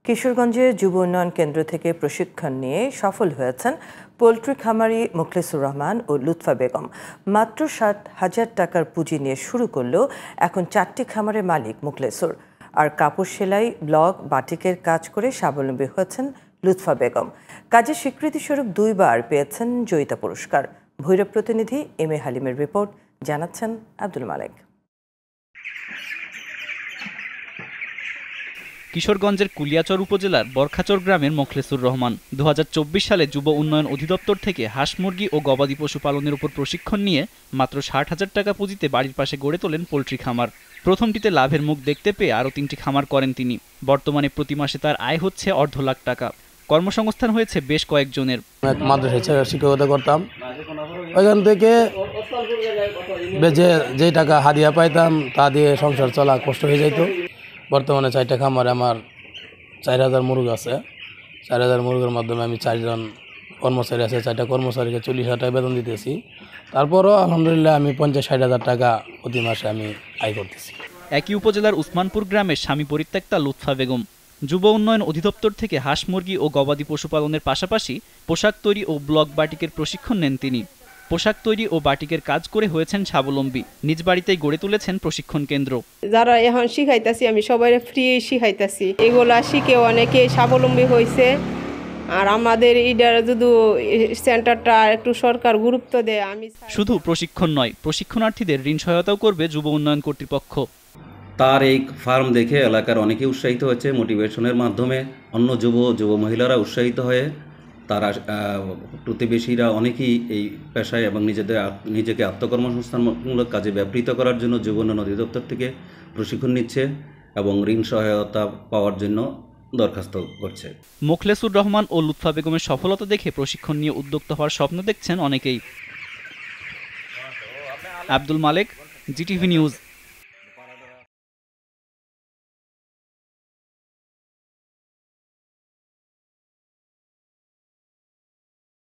কিশোরগঞ্জের যুব উন্নয়ন কেন্দ্র থেকে প্রশিক্ষণ নিয়ে সফল হয়েছেন পোল্ট্রি খামারি মুখলেসুর রহমান ও লুৎফা বেগম। মাত্র 60,000 টাকার পুঁজি নিয়ে শুরু করলেও এখন 4টি খামারের মালিক মুখলেসুর। আর কাপড় সেলাই, ব্লক, বাটিকের কাজ করে স্বাবলম্বী হয়েছেন লুৎফা বেগম। কাজের স্বীকৃতিস্বরূপ 2বার পেয়েছেন জয়িতা পুরস্কার। ভৈরব প্রতিনিধি এম এ হালিমের রিপোর্ট, জানাচ্ছেন আব্দুল মালেক। কিশোরগঞ্জের কুলিয়াচর উপজেলার বরখাচর গ্রামের মোখলেসুর রহমান 2024 সালে যুব উন্নয়ন অধিদপ্তর থেকে হাঁস মুরগি ও গবাদি পশু পালনের উপর প্রশিক্ষণ নিয়ে মাত্র 60,000 টাকা পুঁজিতে বাড়ির পাশে গড়ে তোলেন পোল্ট্রি খামার। প্রথমটিতে লাভের মুখ দেখতে পেয়ে আরও 3টি খামার করেন তিনি। বর্তমানে প্রতি মাসে তার আয় হচ্ছে 2.5 লাখ টাকা। কর্মসংস্থান হয়েছে বেশ কয়েকজনের। মাদ্রাসায় শিক্ষকতা করতাম, ওইখান থেকে যে টাকা হাদিয়া পাইতাম তা দিয়ে সংসার চলা কষ্ট হয়ে যেত। বর্তমানে 4টা খামারে আমার 4,000 মুরগ আছে। 4,000 মুরগের মাধ্যমে আমি 4 জন কর্মচারী আছে, 4টা কর্মচারীকে 40,000 টাকা বেতন দিতেছি। তারপরও আলহামদুলিল্লাহ আমি 50-60,000 টাকা প্রতি মাসে আমি আয় করতেছি। একই উপজেলার উসমানপুর গ্রামের স্বামী পরিত্যক্তা লুৎফা বেগম যুব উন্নয়ন অধিদপ্তর থেকে হাঁস মুরগি ও গবাদি পশুপালনের পাশাপাশি পোশাক তৈরি ও ব্লক বাটিকের প্রশিক্ষণ নেন তিনি। পোশাক তৈরি ও বাটিকের কাজ করে হয়েছেন স্বাবলম্বী। নিজ বাড়িতেই গড়ে তুলেছেন প্রশিক্ষণ কেন্দ্র। যারা এখন শিখাইতেছি আমি সবাই ফ্রি শিখাইতেছি, এগুলা শিখে অনেকে স্বাবলম্বী হয়েছে। আর আমাদের ইডার যদি সেন্টারটা একটু সরকার গুরুত্ব দেয়। আমি শুধু প্রশিক্ষণ নয়, প্রশিক্ষণার্থীদের ঋণ সহায়তাও করবে যুব উন্নয়ন কর্তৃপক্ষ। তার এই ফার্ম দেখে এলাকার অনেকেই উৎসাহিত হয়েছে। মোটিভেশনের মাধ্যমে অন্য যুব মহিলারা উৎসাহিত হয়ে তারা প্রতিবেশীরা অনেকেই এই পেশায় এবং নিজেকে আত্মকর্মসংস্থানমূলক কাজে ব্যবহৃত করার জন্য যুব উন্নয়ন অধিদপ্তর থেকে প্রশিক্ষণ নিচ্ছে এবং ঋণ সহায়তা পাওয়ার জন্য দরখাস্ত করছে। মোখলেসুর রহমান ও লুৎফা বেগমের সফলতা দেখে প্রশিক্ষণ নিয়ে উদ্যোক্তা হওয়ার স্বপ্ন দেখছেন অনেকেই। আব্দুল মালেক, জিটিভি নিউজ।